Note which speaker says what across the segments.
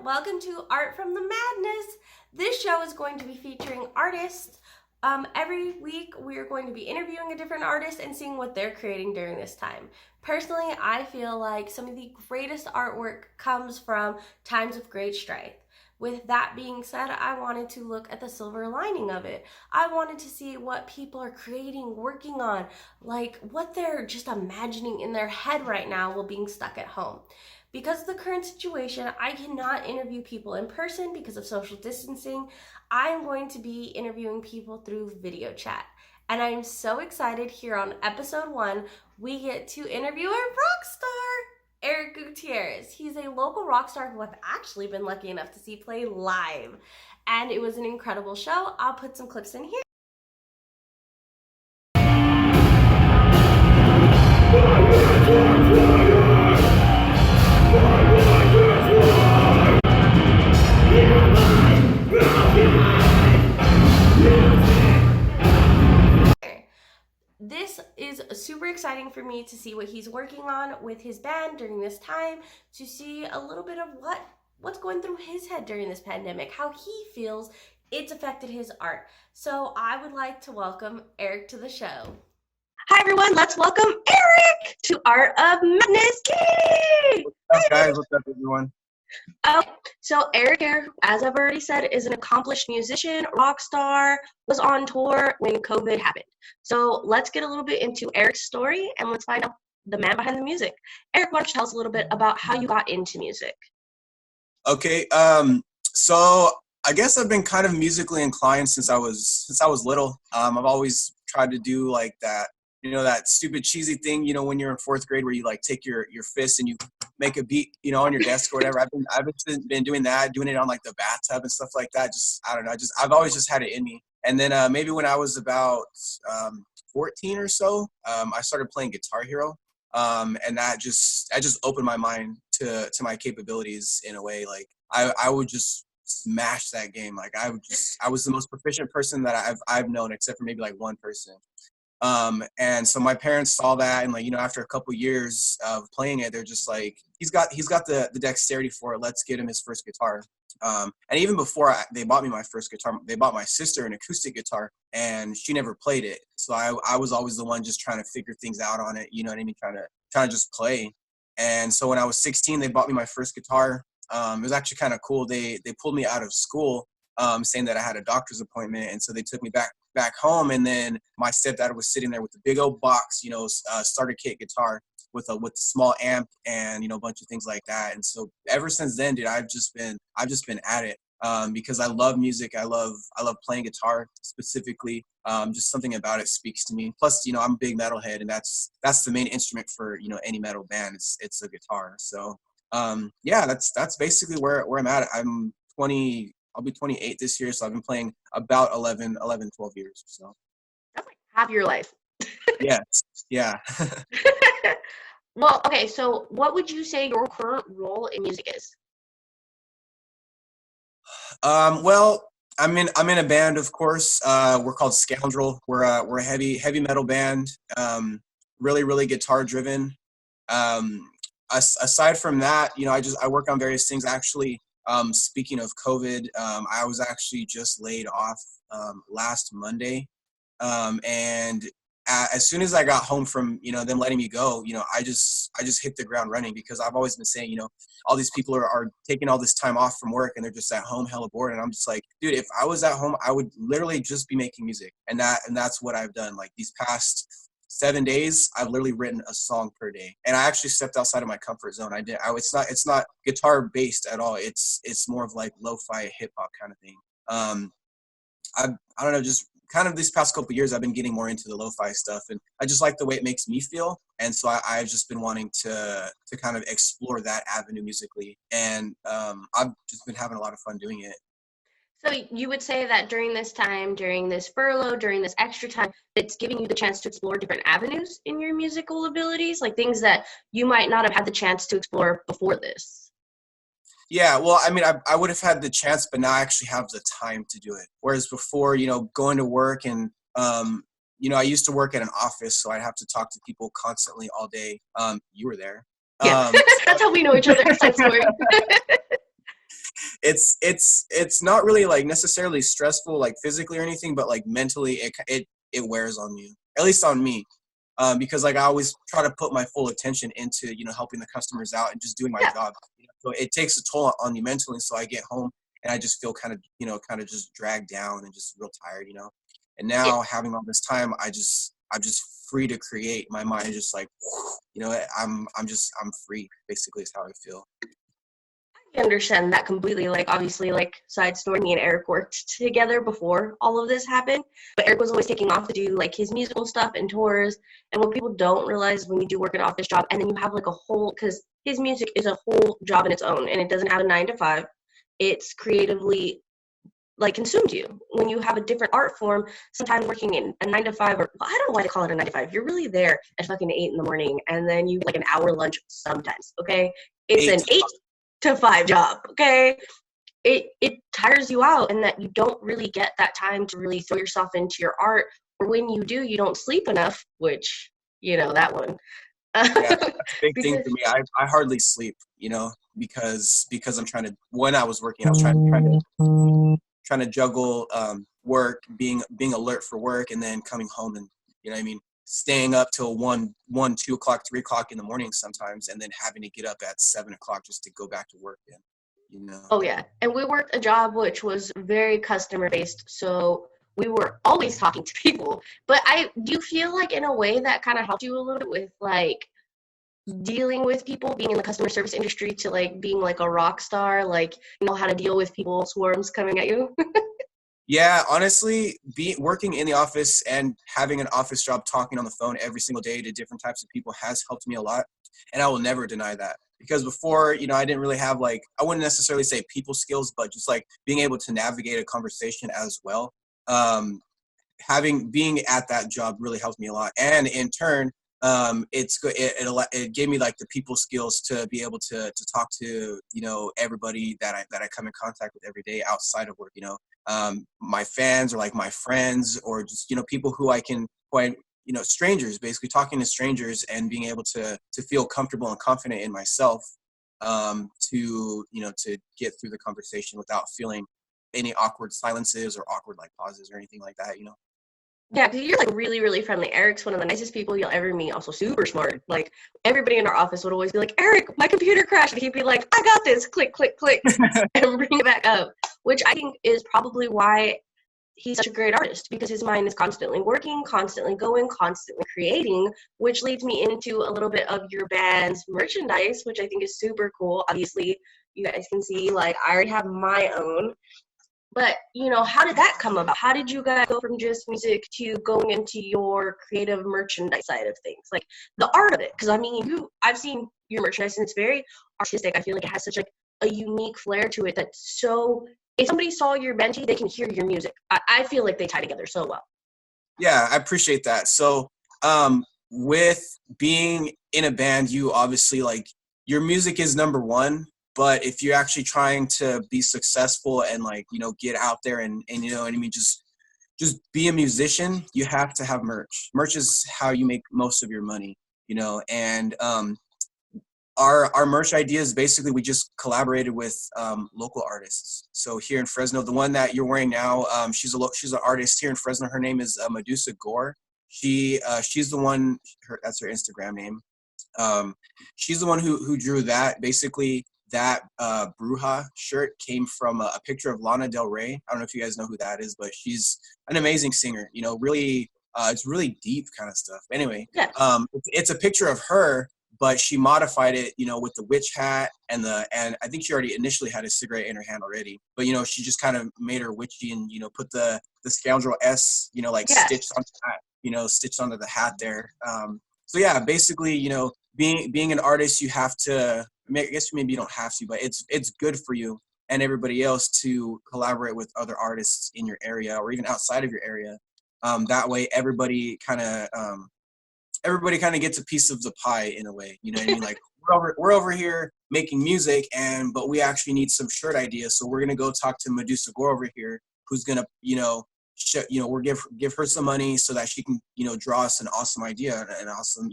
Speaker 1: Welcome to Art from the Madness. This show is going to be featuring artists. Every week, we are going to be interviewing a different artist and seeing what they're creating during this time. Personally, I feel like some of the greatest artwork comes from times of great strife. With that being said, I wanted to look at the silver lining of it. I wanted to see what people are creating, working on, like what they're just imagining in their head right now while being stuck at home. Because of the current situation, I cannot interview people in person because of social distancing. I am going to be interviewing people through video chat. And I'm so excited here on episode 1, we get to interview a rock star, Eric Gutierrez. He's a local rock star who I've actually been lucky enough to see play live. And it was an incredible show. I'll put some clips in here. This is super exciting for me to see what he's working on with his band during this time, to see a little bit of what's going through his head during this pandemic, how he feels it's affected his art. So I would like to welcome Eric to the show. Hi everyone, let's welcome Eric to Art of Madness. Yay!
Speaker 2: What's up, guys? What's up, everyone?
Speaker 1: So Eric here, as I've already said, is an accomplished musician, rock star, was on tour when COVID happened. So let's get a little bit into Eric's story and let's find out the man behind the music. Eric, why don't you tell us a little bit about how you got into music?
Speaker 2: Okay, so I guess I've been kind of musically inclined since I was little. I've always tried to do like that, that stupid cheesy thing, when you're in 4th grade where you like take your fist and you make a beat, on your desk or whatever. I've been doing that, doing it on like the bathtub and stuff like that. I don't know, I've always just had it in me. And then maybe when I was about 14 or so, I started playing Guitar Hero, and that just opened my mind to my capabilities in a way. Like I would just smash that game. Like I was the most proficient person that I've known, except for maybe like one person. And so my parents saw that, and like, after a couple years of playing it, they're just like, he's got the dexterity for it. Let's get him his first guitar. And even before they bought me my first guitar, they bought my sister an acoustic guitar, and she never played it. So I was always the one just trying to figure things out on it. You know what I mean? Trying to just play. And so when I was 16, they bought me my first guitar. It was actually kind of cool. They pulled me out of school, saying that I had a doctor's appointment, and so they took me back home. And then my stepdad was sitting there with a big old box, starter kit guitar with a small amp and a bunch of things like that. And so ever since then, dude, I've just been at it, because I love music. I love playing guitar specifically. Just something about it speaks to me. Plus, I'm a big metalhead, and that's the main instrument for any metal band. It's a guitar. So yeah, that's basically where I'm at. I'm 20. I'll be 28 this year, so I've been playing about 11, 12 years or so.
Speaker 1: That's like half your life.
Speaker 2: Yes, yeah.
Speaker 1: Well, okay, so what would you say your current role in music is?
Speaker 2: Well, I'm in a band, of course. We're called Scoundrel. We're a heavy metal band. Really guitar driven. Aside from that, I work on various things. Actually, speaking of COVID, I was actually just laid off last Monday, and as soon as I got home from them letting me go, I just hit the ground running, because I've always been saying, all these people are taking all this time off from work and they're just at home hella bored, and I'm just like, dude, if I was at home, I would literally just be making music, and that's what I've done. Like these past 7 days, I've literally written a song per day, and I actually stepped outside of my comfort zone. It's not guitar based at all. It's more of like lo-fi hip hop kind of thing. I don't know, just kind of these past couple of years, I've been getting more into the lo-fi stuff, and I just like the way it makes me feel. And so I've just been wanting to kind of explore that avenue musically, and I've just been having a lot of fun doing it.
Speaker 1: So you would say that during this time, during this furlough, during this extra time, it's giving you the chance to explore different avenues in your musical abilities, like things that you might not have had the chance to explore before this.
Speaker 2: Yeah, well, I mean, I would have had the chance, but now I actually have the time to do it. Whereas before, going to work and, I used to work at an office, so I'd have to talk to people constantly all day. You were there.
Speaker 1: Yeah, that's how we know each other. Side story.
Speaker 2: it's not really like necessarily stressful like physically or anything, but like mentally it wears on you, at least on me. Because like I always try to put my full attention into helping the customers out and just doing my
Speaker 1: Yeah.
Speaker 2: job. So it takes a toll on you mentally. So I get home and I just feel kind of just dragged down and just real tired. And
Speaker 1: Yeah.
Speaker 2: now having all this time, I'm just free to create. My mind is just like, I'm free. Basically, is how I feel.
Speaker 1: I understand that completely. Like, obviously, like, side story, me and Eric worked together before all of this happened, but Eric was always taking off to do like his musical stuff and tours. And what people don't realize when you do work an office job and then you have like a whole, because his music is a whole job in its own and it doesn't have a 9 to 5, it's creatively like consumed you. When you have a different art form, sometimes working in a 9 to 5, or I don't know why they call it a 9 to 5. You're really there at fucking 8 in the morning, and then you like an hour lunch sometimes. Okay, it's
Speaker 2: Eight
Speaker 1: an
Speaker 2: to
Speaker 1: 8 to 5 job. Okay, it tires you out, and that you don't really get that time to really throw yourself into your art. Or when you do, you don't sleep enough, which that one.
Speaker 2: Yeah, that's a big thing
Speaker 1: Because
Speaker 2: for me. I hardly sleep, because I'm trying to. When I was working, I was trying to juggle work, being alert for work, and then coming home and what I mean, staying up till 2 o'clock, 3 o'clock in the morning sometimes, and then having to get up at 7 o'clock just to go back to work again.
Speaker 1: Oh yeah, and we worked a job which was very customer based, so we were always talking to people. But I do feel like in a way that kind of helped you a little bit with like dealing with people, being in the customer service industry, to like being like a rock star, like you know how to deal with people swarms coming at you.
Speaker 2: Yeah, honestly, working in the office and having an office job, talking on the phone every single day to different types of people has helped me a lot, and I will never deny that. Because before, I didn't really have like, I wouldn't necessarily say people skills, but just like being able to navigate a conversation as well. Um, being at that job really helped me a lot, and in turn, it's good. It gave me like the people skills to be able to talk to everybody that I come in contact with every day outside of work. My fans or like my friends or just people who strangers, basically talking to strangers and being able to feel comfortable and confident in myself, to get through the conversation without feeling any awkward silences or awkward like pauses or anything like that.
Speaker 1: Yeah, because you're like really, really friendly. Eric's one of the nicest people you'll ever meet. Also super smart. Like everybody in our office would always be like, "Eric, my computer crashed," and he'd be like, "I got this." Click, click, click, and bring it back up. Which I think is probably why he's such a great artist, because his mind is constantly working, constantly going, constantly creating. Which leads me into a little bit of your band's merchandise, which I think is super cool. Obviously, you guys can see like I already have my own. But, how did that come about? How did you guys go from just music to going into your creative merchandise side of things? Like the art of it. Because I mean, I've seen your merchandise and it's very artistic. I feel like it has such like a unique flair to it that's so, if somebody saw your Benji, they can hear your music. I feel like they tie together so well.
Speaker 2: Yeah, I appreciate that. So, with being in a band, you obviously like your music is number one. But if you're actually trying to be successful and like get out there and what I mean, just be a musician, you have to have merch. Merch is how you make most of your money. And our merch idea is basically we just collaborated with local artists. So here in Fresno, the one that you're wearing now, she's an artist here in Fresno. Her name is Medusa Gore. She's the one. That's her Instagram name. She's the one who drew that. Basically, that Bruja shirt came from a picture of Lana Del Rey. I don't know if you guys know who that is, but she's an amazing singer. Really, it's really deep kind of stuff. Anyway,
Speaker 1: Yeah.
Speaker 2: it's a picture of her, but she modified it, with the witch hat and I think she already initially had a cigarette in her hand already, but she just kind of made her witchy and put the scoundrel S, like
Speaker 1: Yeah.
Speaker 2: stitched onto that, stitched onto the hat there. So yeah, basically, being an artist, you have to. I guess maybe you don't have to, but it's good for you and everybody else to collaborate with other artists in your area or even outside of your area. That way, everybody kind of gets a piece of the pie in a way. You know what I mean? Like we're over here making music, but we actually need some shirt ideas, so we're gonna go talk to Medusa Gore over here, who's gonna we'll give her some money so that she can draw us an awesome idea, an awesome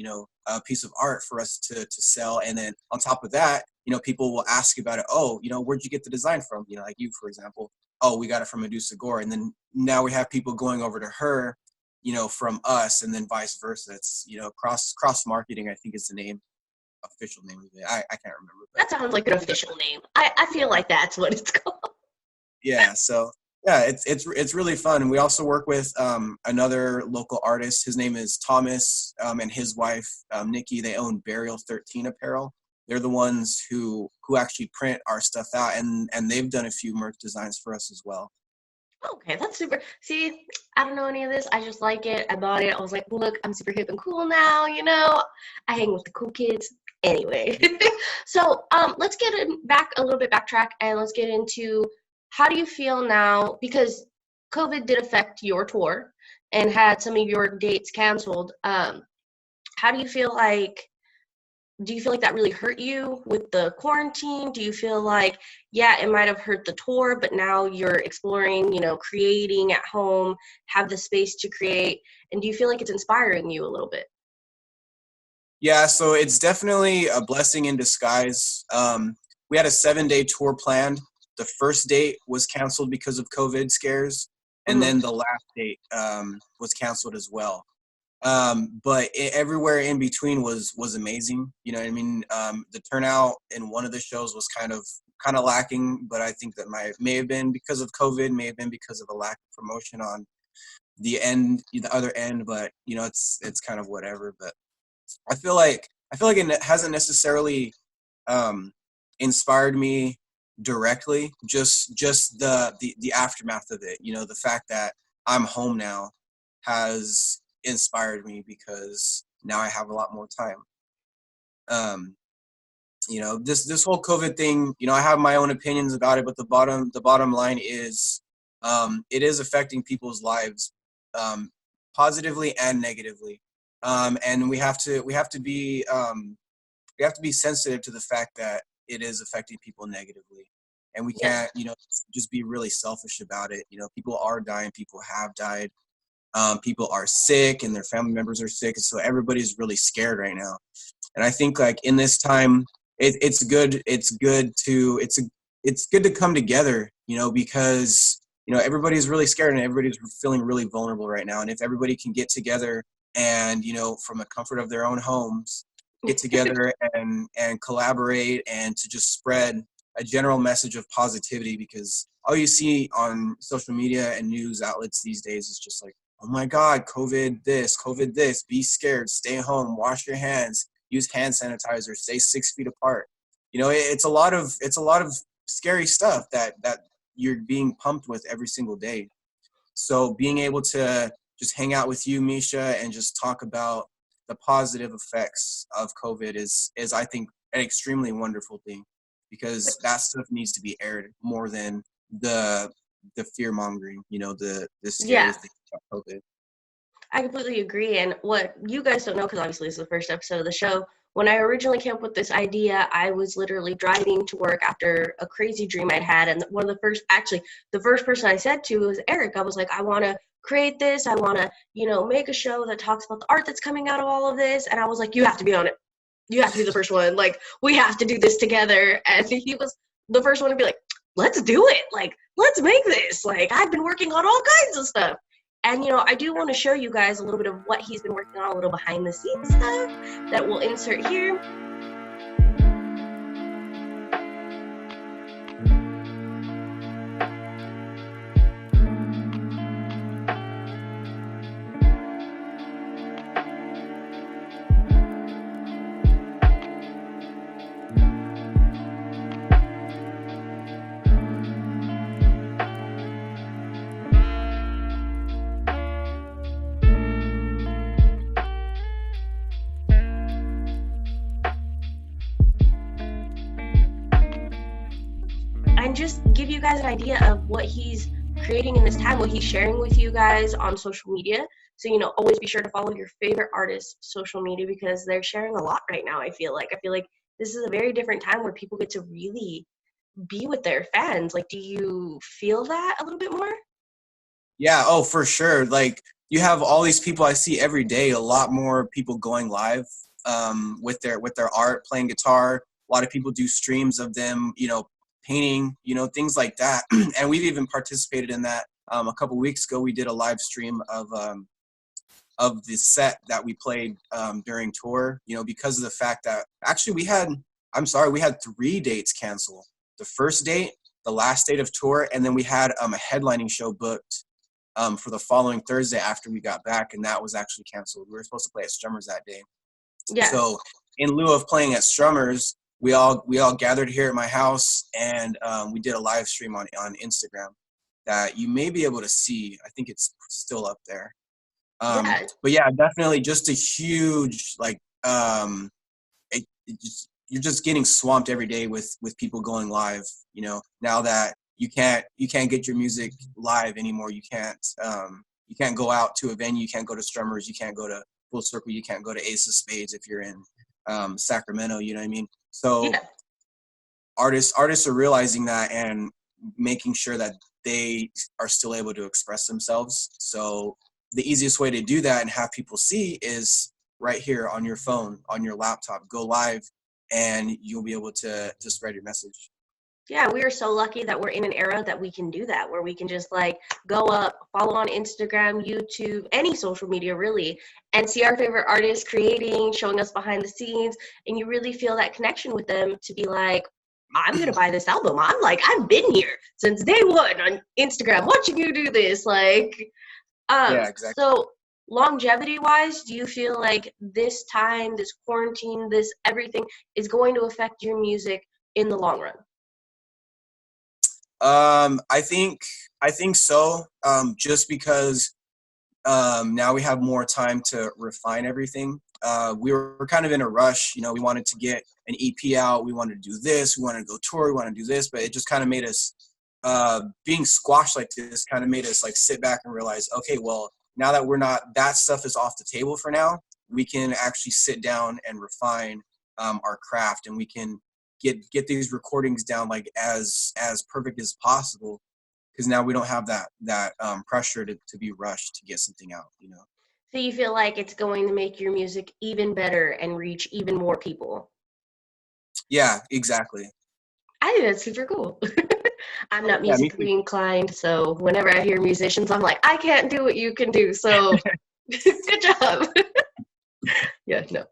Speaker 2: piece of art for us to sell, and then on top of that people will ask about it. Oh, where'd you get the design from? Like you, for example. Oh, we got it from Medusa Gore. And then now we have people going over to her, from us, and then vice versa. It's, cross marketing, I think is the official name of it. I can't remember. But
Speaker 1: that sounds like an official name. I feel like that's what it's called.
Speaker 2: yeah. So yeah, it's really fun. And we also work with another local artist. His name is Thomas, and his wife, Nikki. They own Burial 13 Apparel. They're the ones who actually print our stuff out, and they've done a few merch designs for us as well.
Speaker 1: Okay, that's super. See, I don't know any of this. I just like it. I bought it. I was like, look, I'm super hip and cool now, I hang with the cool kids. Anyway, so let's get back a little bit, backtrack, and let's get into how do you feel now? Because COVID did affect your tour and had some of your dates canceled. How do you feel like? Do you feel like that really hurt you with the quarantine? Do you feel like, yeah, it might have hurt the tour, but now you're exploring, creating at home, have the space to create, and do you feel like it's inspiring you a little bit?
Speaker 2: Yeah, so it's definitely a blessing in disguise. We had a 7-day tour planned. The first date was canceled because of COVID scares, and then the last date was canceled as well. But everywhere in between was amazing. You know what I mean? The turnout in one of the shows was kind of lacking, but I think that may have been because of COVID, may have been because of a lack of promotion on the other end. But it's kind of whatever. But I feel like it hasn't necessarily inspired me directly. Just the aftermath of it. The fact that I'm home now has inspired me because now I have a lot more time. This whole COVID thing, I have my own opinions about it, but the bottom line is it is affecting people's lives positively and negatively. And we have to be sensitive to the fact that it is affecting people negatively. And we can't, just be really selfish about it. People are dying, people have died. People are sick and their family members are sick, and so everybody's really scared right now. And I think like in this time, it's good to come together, because everybody's really scared and everybody's feeling really vulnerable right now. And if everybody can get together and from the comfort of their own homes, get together and collaborate and to just spread a general message of positivity, because all you see on social media and news outlets these days is just like, oh my God, COVID this, be scared, stay home, wash your hands, use hand sanitizer, stay 6 feet apart. It's a lot of scary stuff that you're being pumped with every single day. So being able to just hang out with you, Misha, and just talk about the positive effects of COVID is I think an extremely wonderful thing, because that stuff needs to be aired more than the fear mongering, the scary thing about COVID.
Speaker 1: I completely agree. And what you guys don't know, because obviously this is the first episode of the show, when I originally came up with this idea, I was literally driving to work after a crazy dream I'd had. And the first person I said to was Eric. I was like, I want to create this. I want to, make a show that talks about the art that's coming out of all of this. And I was like, you have to be on it. You have to be the first one. Like, we have to do this together. And he was the first one to be like, let's do it. Like, let's make this. Like, I've been working on all kinds of stuff. And, I do want to show you guys a little bit of what he's been working on, a little behind the scenes stuff that we'll insert here. And just give you guys an idea of what he's creating in this time, what he's sharing with you guys on social media. So, always be sure to follow your favorite artist's social media, because they're sharing a lot right now. I feel like this is a very different time where people get to really be with their fans. Like, do you feel that a little bit more?
Speaker 2: Yeah, oh, for sure. Like, you have all these people I see every day, a lot more people going live with their art, playing guitar, A lot of people do streams of them, painting, things like that. And we've even participated in that. A couple weeks ago, we did a live stream of the set that we played during tour, because of the fact that actually we had 3 dates canceled. The first date, the last date of tour, and then we had a headlining show booked for the following Thursday after we got back, and that was actually canceled. We were supposed to play at Strummers that day.
Speaker 1: Yeah.
Speaker 2: So in lieu of playing at Strummers, we all gathered here at my house, and we did a live stream on Instagram that you may be able to see. I think it's still up there.
Speaker 1: Yeah.
Speaker 2: But yeah, definitely just a huge, you're just getting swamped every day with people going live, now that you can't get your music live anymore. You can't go out to a venue, you can't go to Strummers, you can't go to Full Circle, you can't go to Ace of Spades if you're in Sacramento, you know what I mean? So
Speaker 1: Yeah.
Speaker 2: artists are realizing that and making sure that they are still able to express themselves. So the easiest way to do that and have people see is right here on your phone, on your laptop. Go live, and you'll be able to spread your message.
Speaker 1: Yeah, we are so lucky that we're in an era that we can do that, where we can just like go up, follow on Instagram, YouTube, any social media really, and see our favorite artists creating, showing us behind the scenes, and you really feel that connection with them to be like, I'm gonna buy this album. I've been here since day one on Instagram watching you do this.
Speaker 2: Yeah, exactly.
Speaker 1: So longevity wise, do you feel like this time, this quarantine, this everything is going to affect your music in the long run?
Speaker 2: I think so. Just because now we have more time to refine everything. We were kind of in a rush, we wanted to get an EP out, we wanted to do this, we wanted to go tour, we wanted to do this, but it just kind of made us being squashed like this kind of made us like sit back and realize, okay, well, now that that stuff is off the table for now, we can actually sit down and refine our craft, and we can get these recordings down like as perfect as possible, because now we don't have that pressure to be rushed to get something out.
Speaker 1: So you feel like it's going to make your music even better and reach even more people?
Speaker 2: Yeah, exactly.
Speaker 1: I think that's super cool. I'm not
Speaker 2: Yeah, me too.
Speaker 1: musically inclined, so whenever I hear musicians, I'm like, I can't do what you can do. So good job. Yeah, no.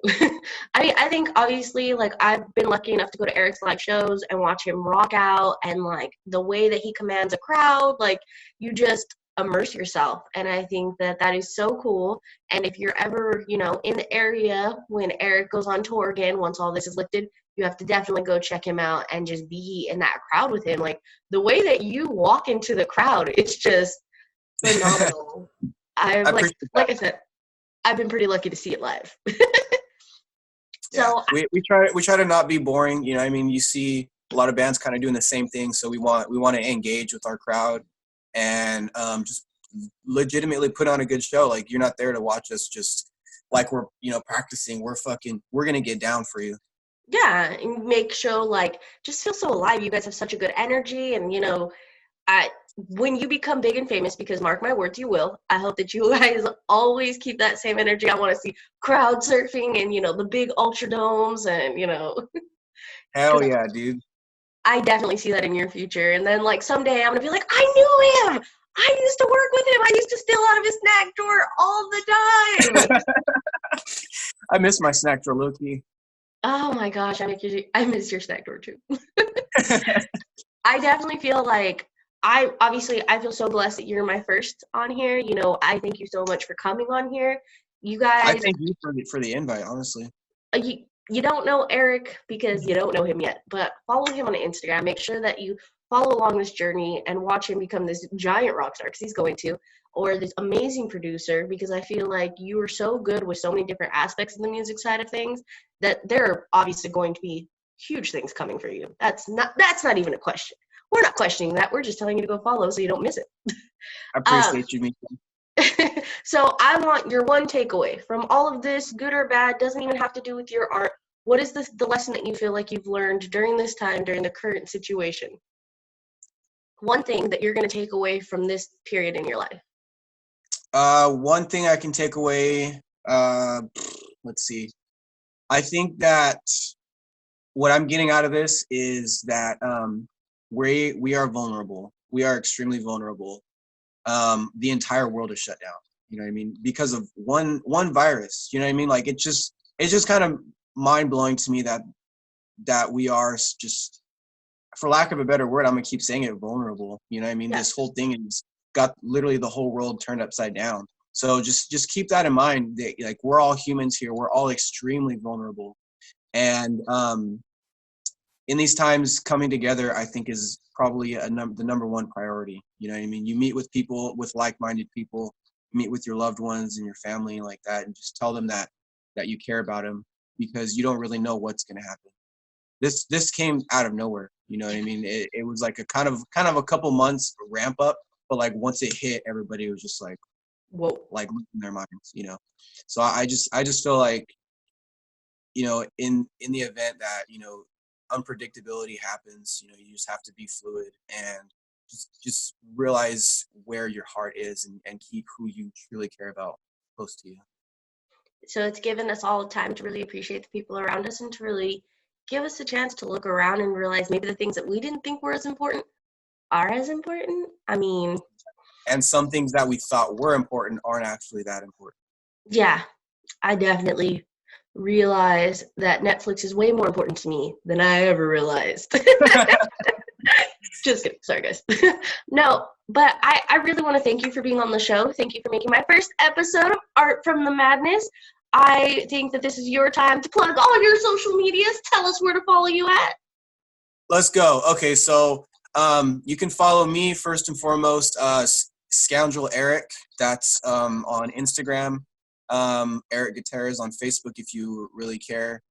Speaker 1: I think obviously, like, I've been lucky enough to go to Eric's live shows and watch him rock out, and like the way that he commands a crowd, like you just immerse yourself, and I think that that is so cool. And if you're ever, in the area when Eric goes on tour again, once all this is lifted, you have to definitely go check him out and just be in that crowd with him. Like the way that you walk into the crowd, it's just phenomenal. I
Speaker 2: I
Speaker 1: like
Speaker 2: appreciate that.
Speaker 1: like I said, I've been pretty lucky to see it live.
Speaker 2: Yeah,
Speaker 1: So
Speaker 2: we try to not be boring. I mean, you see a lot of bands kind of doing the same thing, so we want to engage with our crowd and just legitimately put on a good show. Like, you're not there to watch us just like we're practicing. We're gonna get down for you.
Speaker 1: yeah, and make show like just feel so alive. You guys have such a good energy, and I when you become big and famous, because mark my words, you will. I hope that you guys always keep that same energy. I want to see crowd surfing and the big ultra domes and
Speaker 2: Hell
Speaker 1: because
Speaker 2: yeah, dude.
Speaker 1: I definitely see that in your future. And then like someday I'm gonna be like, I knew him. I used to work with him. I used to steal out of his snack drawer all the time.
Speaker 2: I miss my snack drawer, low-key.
Speaker 1: Oh my gosh, I miss your snack drawer too. I definitely feel like I feel so blessed that you're my first on here. I thank you so much for coming on here. You
Speaker 2: I
Speaker 1: guys,
Speaker 2: thank you for the invite, honestly.
Speaker 1: you don't know Eric because you don't know him yet, but follow him on Instagram. Make sure that you follow along this journey and watch him become this giant rock star, because he's going to, or this amazing producer, because I feel like you are so good with so many different aspects of the music side of things that there are obviously going to be huge things coming for you. That's not even a question. We're not questioning that. We're just telling you to go follow so you don't miss it.
Speaker 2: I
Speaker 1: Um,
Speaker 2: appreciate you, meeting.
Speaker 1: so I want your one takeaway from all of this, good or bad, doesn't even have to do with your art. What is the lesson that you feel like you've learned during this time, during the current situation? One thing that you're going to take away from this period in your life.
Speaker 2: One thing I can take away, let's see. I think that what I'm getting out of this is that we are vulnerable. We are extremely vulnerable. The entire world is shut down. You know what I mean? Because of one virus. You know what I mean? Like it's just kind of mind blowing to me that we are just, for lack of a better word, I'm gonna keep saying it, vulnerable. You know what I mean?
Speaker 1: Yeah.
Speaker 2: This whole thing has got literally the whole world turned upside down. So just keep that in mind. That, like, we're all humans here. We're all extremely vulnerable, and in these times, coming together, I think, is probably the number one priority. You know what I mean? You meet with people, with like-minded people, meet with your loved ones and your family like that, and just tell them that you care about them, because you don't really know what's going to happen. This came out of nowhere. You know what I mean? It was like a kind of a couple months ramp up, but like once it hit, everybody was just like,
Speaker 1: Whoa.
Speaker 2: like losing their minds. You know, so I just feel like, you know, in the event that, you know, unpredictability happens, you know, you just have to be fluid and just realize where your heart is, and keep who you truly care about close to you.
Speaker 1: So it's given us all time to really appreciate the people around us and to really give us a chance to look around and realize maybe the things that we didn't think were as important are as important. I mean,
Speaker 2: And some things that we thought were important aren't actually that important.
Speaker 1: yeah, I definitely realize that Netflix is way more important to me than I ever realized. Just kidding. Sorry, guys. No, but I really want to thank you for being on the show. Thank you for making my first episode of Art from the Madness. I think that this is your time to plug all your social medias. Tell us where to follow you at.
Speaker 2: Let's go. Okay, so you can follow me first and foremost, Scoundrel Eric. That's on Instagram. Eric Gutierrez on Facebook if you really care.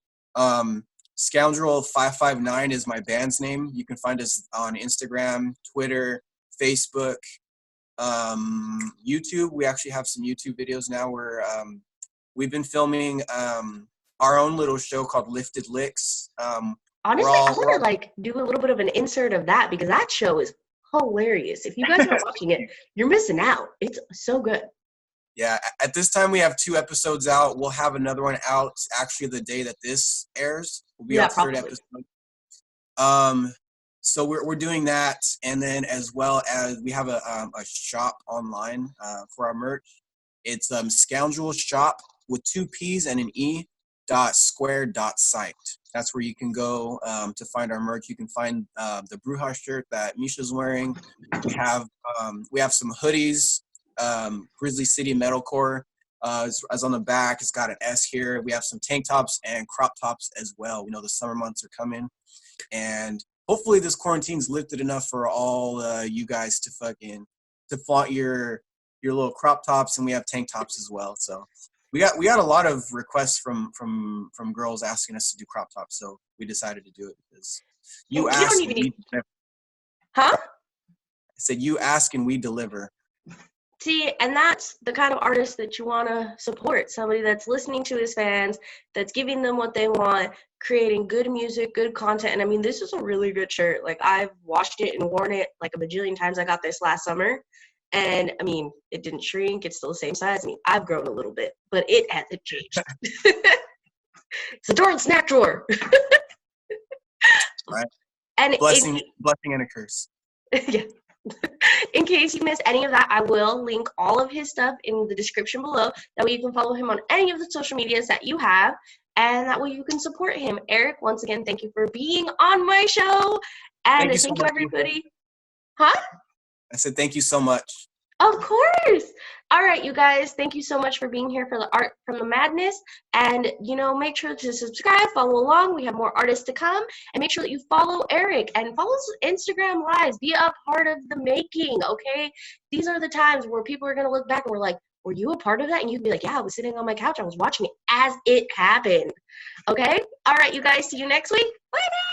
Speaker 2: Scoundrel 559 is my band's name. You can find us on Instagram, Twitter, Facebook, YouTube. We actually have some YouTube videos now where we've been filming our own little show called Lifted Licks.
Speaker 1: Honestly, I want to like do a little bit of an insert of that because that show is hilarious. If you guys aren't watching it, you're missing out. It's so good.
Speaker 2: Yeah, at this time we have 2 episodes out. We'll have another one out actually the day that this airs. Will be our third episode. So we're doing that, and then as well as we have a shop online for our merch. It's Scoundrel Shop with 2 P's and an E .square.site. That's where you can go to find our merch. You can find the Bruja shirt that Misha's wearing. We have some hoodies. Grizzly City Metalcore is on the back. It's got an S here. We have some tank tops and crop tops as well. We know the summer months are coming, and hopefully this quarantine's lifted enough for all you guys to flaunt your little crop tops, and we have tank tops as well. So we got a lot of requests from girls asking us to do crop tops, so we decided to do it because you asked and we deliver.
Speaker 1: Huh?
Speaker 2: I said you ask and we deliver.
Speaker 1: See, and that's the kind of artist that you want to support. Somebody that's listening to his fans, that's giving them what they want, creating good music, good content. And I mean, this is a really good shirt. Like, I've washed it and worn it like a bajillion times. I got this last summer. And I mean, it didn't shrink. It's still the same size. I mean, I've grown a little bit, but it hasn't changed. It's a drawer and snack drawer.
Speaker 2: Right.
Speaker 1: And
Speaker 2: blessing and a curse.
Speaker 1: Yeah. In case you missed any of that, I will link all of his stuff in the description below. That way you can follow him on any of the social medias that you have, and that way you can support him. Eric, once again, thank you for being on my show, and thank you everybody. Huh?
Speaker 2: I said thank you so much.
Speaker 1: Of course. All right, you guys, thank you so much for being here for the Art from the Madness. And, you know, make sure to subscribe, follow along. We have more artists to come. And make sure that you follow Eric and follow his Instagram lives. Be a part of the making, okay? These are the times where people are going to look back and we're like, were you a part of that? And you'd be like, yeah, I was sitting on my couch. I was watching it as it happened. Okay? All right, you guys, see you next week. Bye now.